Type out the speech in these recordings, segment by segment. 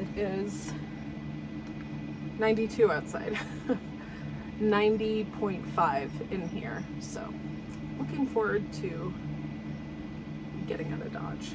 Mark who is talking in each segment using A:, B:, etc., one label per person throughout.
A: It is 92 outside, 90.5 in here. So looking forward to getting out of Dodge.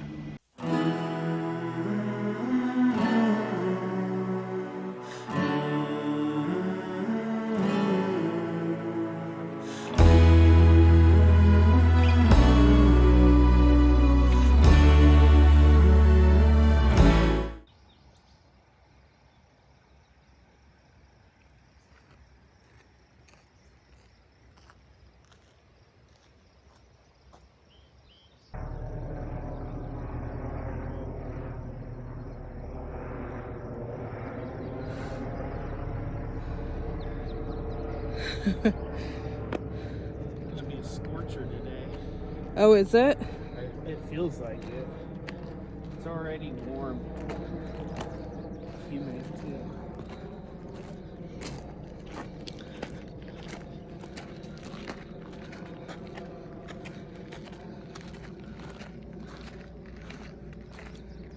B: It's gonna be a scorcher today.
A: Oh, is it?
B: It feels like it. It's already warm. Humid too.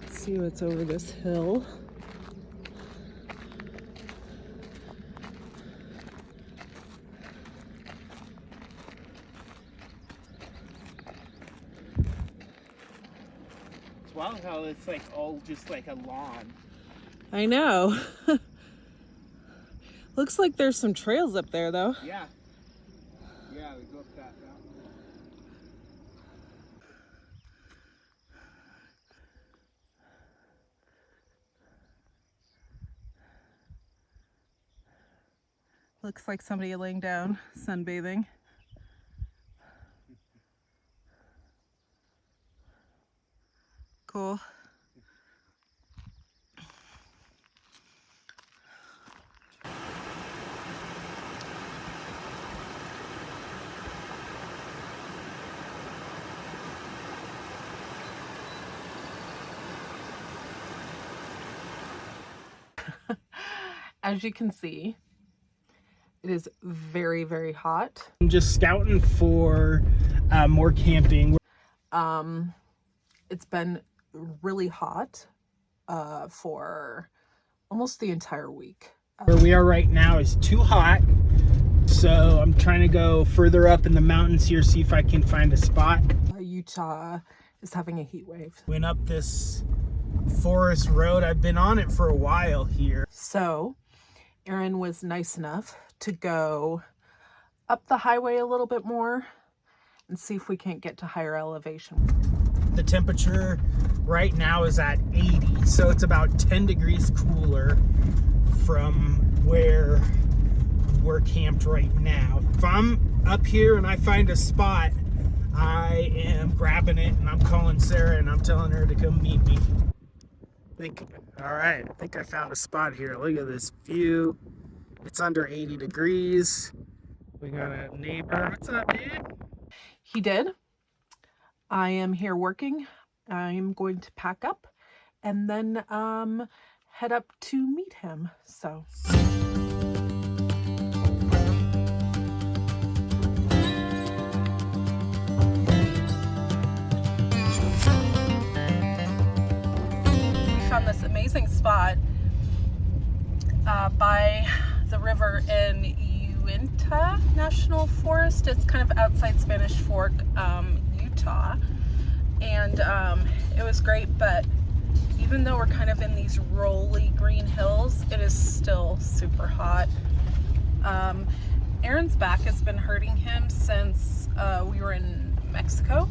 A: Let's see what's over this hill.
B: It's wild how it's like all just like a lawn.
A: I know. Looks like there's some trails up there though.
B: Yeah. Yeah, we go up that mountain.
A: Looks like somebody laying down, sunbathing. Cool. As you can see, it is very, very hot.
B: I'm just scouting for more camping.
A: It's been really hot for almost the entire week.
B: Where we are right now is too hot, so I'm trying to go further up in the mountains here, see if I can find a spot.
A: Utah is having a heat wave.
B: Went up this forest road. I've been on it for a while here.
A: So Aaron was nice enough to go up the highway a little bit more and see if we can't get to higher elevation.
B: The temperature right now is at 80, so it's about 10 degrees cooler from where we're camped right now. If I'm up here and I find a spot, I am grabbing it and I'm calling Sarah and I'm telling her to come meet me. All right, I think I found a spot here. Look at this view. It's under 80 degrees. We got a neighbor. What's up, dude?
A: He did. I am here working. I'm going to pack up and then head up to meet him. So. Found this amazing spot by the river in Uinta National Forest. It's kind of outside Spanish Fork, Utah, and it was great, but even though we're kind of in these rolly green hills, it is still super hot. Aaron's back has been hurting him since we were in Mexico,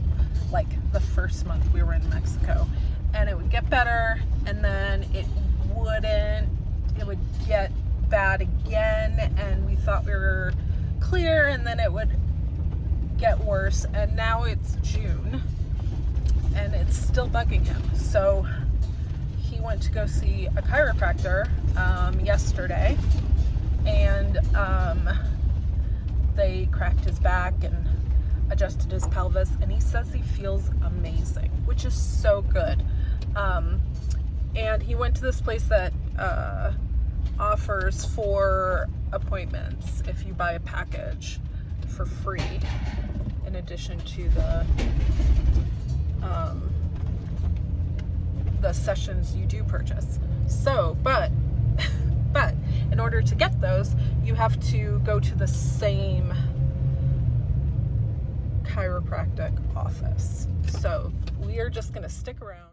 A: like the first month we were in Mexico. And it would get better, and then it wouldn't. It would get bad again, and we thought we were clear, and then it would get worse. And now it's June, and it's still bugging him. So he went to go see a chiropractor yesterday, and they cracked his back and adjusted his pelvis, and he says he feels amazing, which is so good. And he went to this place that offers 4 appointments if you buy a package for free, in addition to the the sessions you do purchase. So, but in order to get those, you have to go to the same chiropractic office. So we are just going to stick around.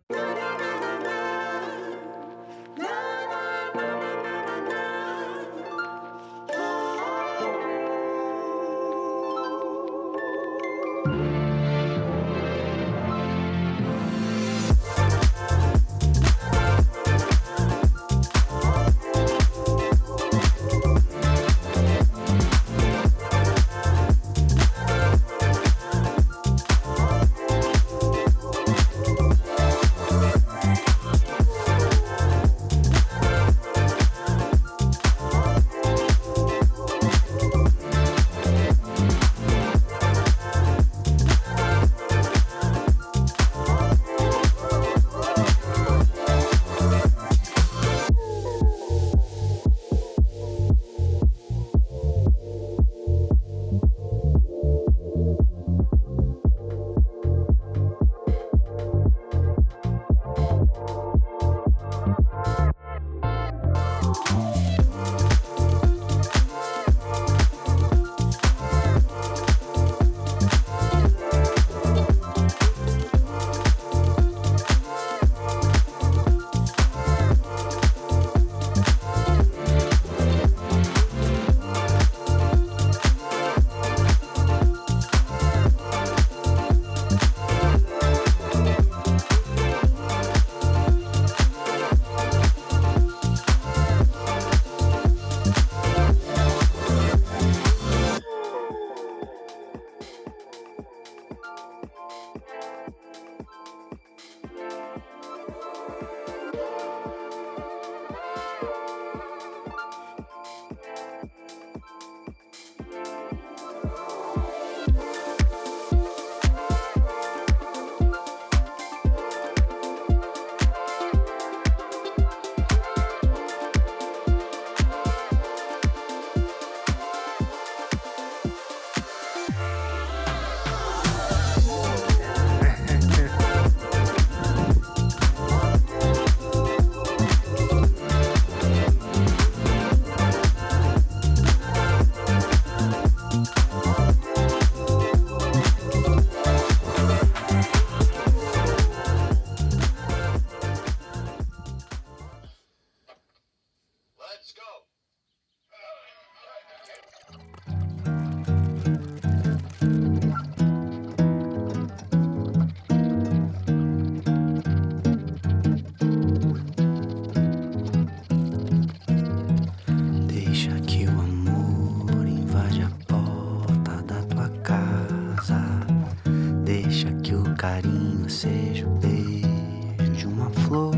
C: carinho seja o beijo de uma flor.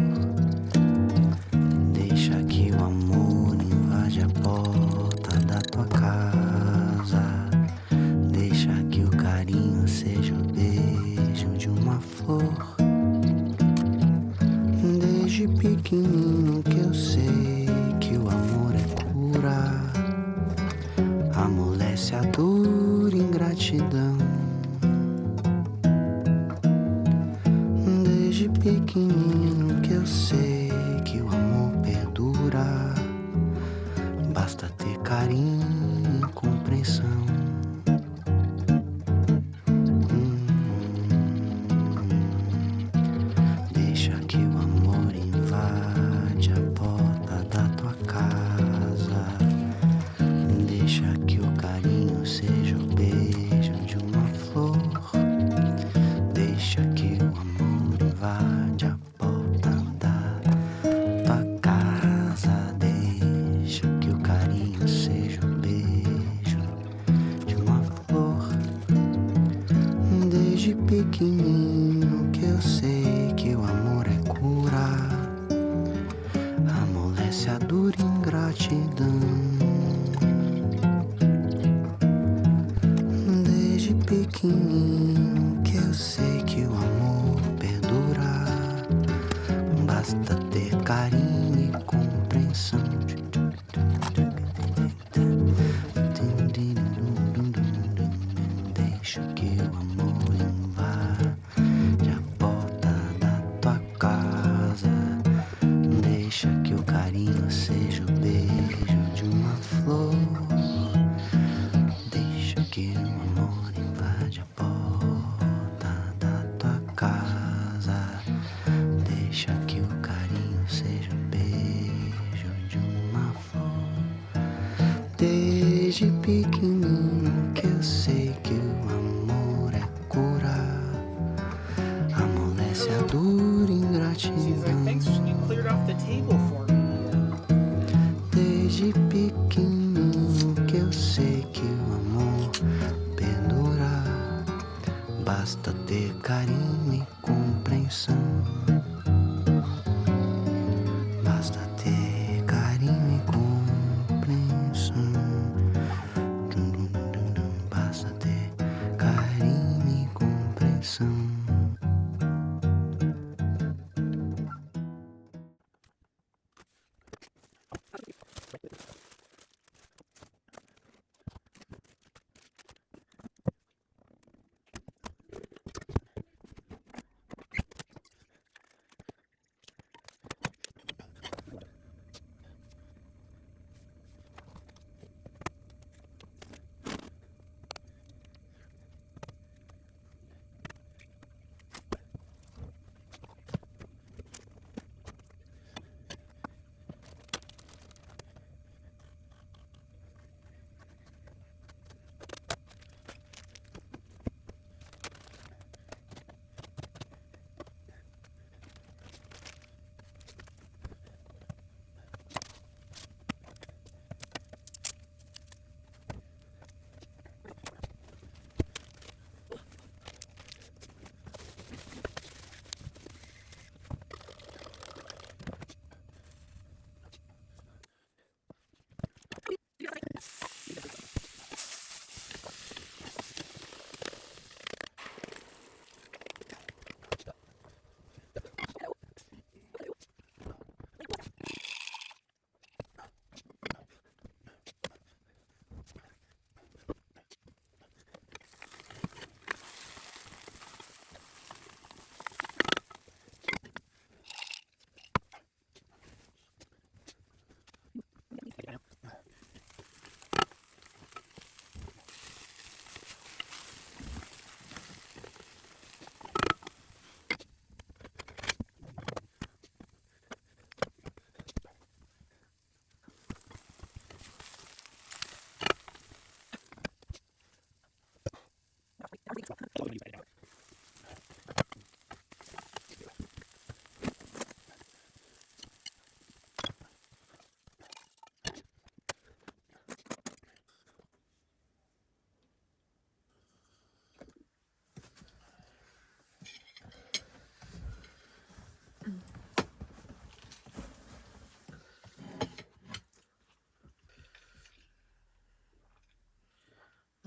C: Deixa que o amor invade a porta da tua casa. Deixa que o carinho seja o beijo de uma flor. Desde pequenino que eu sei que o amor é cura, amolece a dor e ingratidão. Desde pequenino que eu sei que o amor perdura, basta ter carinho e compreensão. Deixa que o amor invade a porta da tua casa. Deixa que o carinho seja o beijo de uma flor. Deixa que o amor invade a porta da tua casa. Deixa que o carinho seja o beijo de uma flor. Desde pequenino que eu sei que o amor é cura, amolece a dor e ingratidão. Desde pequenino que eu sei que o amor perdura, basta ter carinho e compreensão. Deixa que o amor invade a porta da tua casa. Desde pequenininho que eu sei que o amor é cura, amolece a dura ingratidão.
B: Thanks, you cleared off the table for me.
C: Desde pequenininho que eu sei que o amor perdura, basta ter carinho e compreensão. Basta ter carinho e compreensão. Basta ter carinho e compreensão.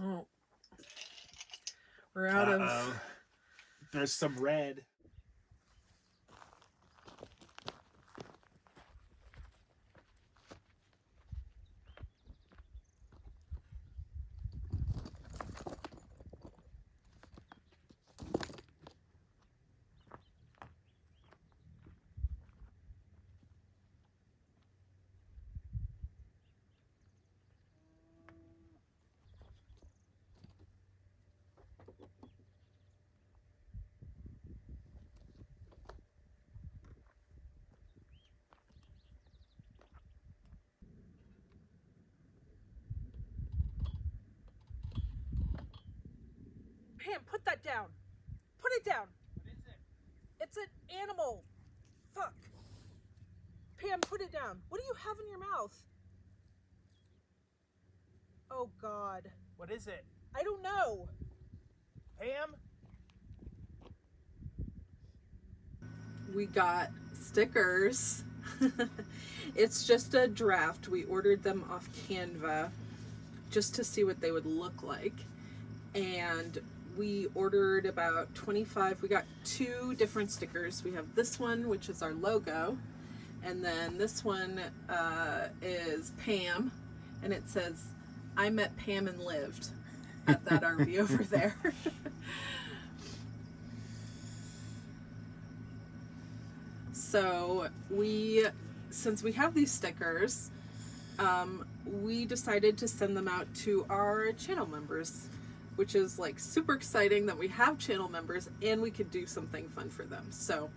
A: Oh. We're out of...
B: There's some red.
A: Pam, put that down. Put it down.
B: What is it?
A: It's an animal. Fuck. Pam, put it down. What do you have in your mouth? Oh, God.
B: What is it?
A: I don't know.
B: Pam?
A: We got stickers. It's just a draft. We ordered them off Canva just to see what they would look like. And we ordered about 25. We got 2 different stickers. We have this one, which is our logo. And then this one is Pam. And it says, I met Pam and lived at that RV over there. So since we have these stickers, we decided to send them out to our channel members, which is like super exciting that we have channel members and we could do something fun for them. So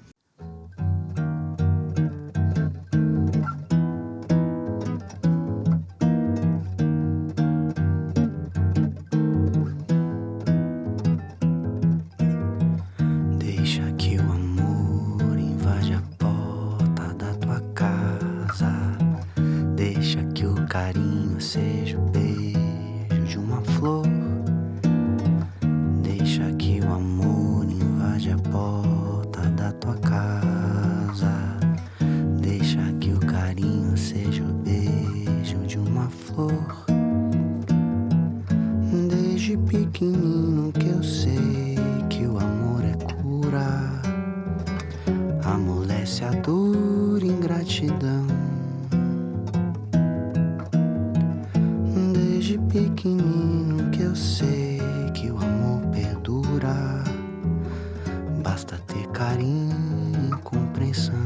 C: carinho seja o beijo de uma flor. Deixa que o amor invade a porta da tua casa. Deixa que o carinho seja o beijo de uma flor. Desde pequenino que eu sei que o amor é cura, amolece a dor e ingratidão. Desde pequenino que eu sei que o amor perdura, basta ter carinho e compreensão.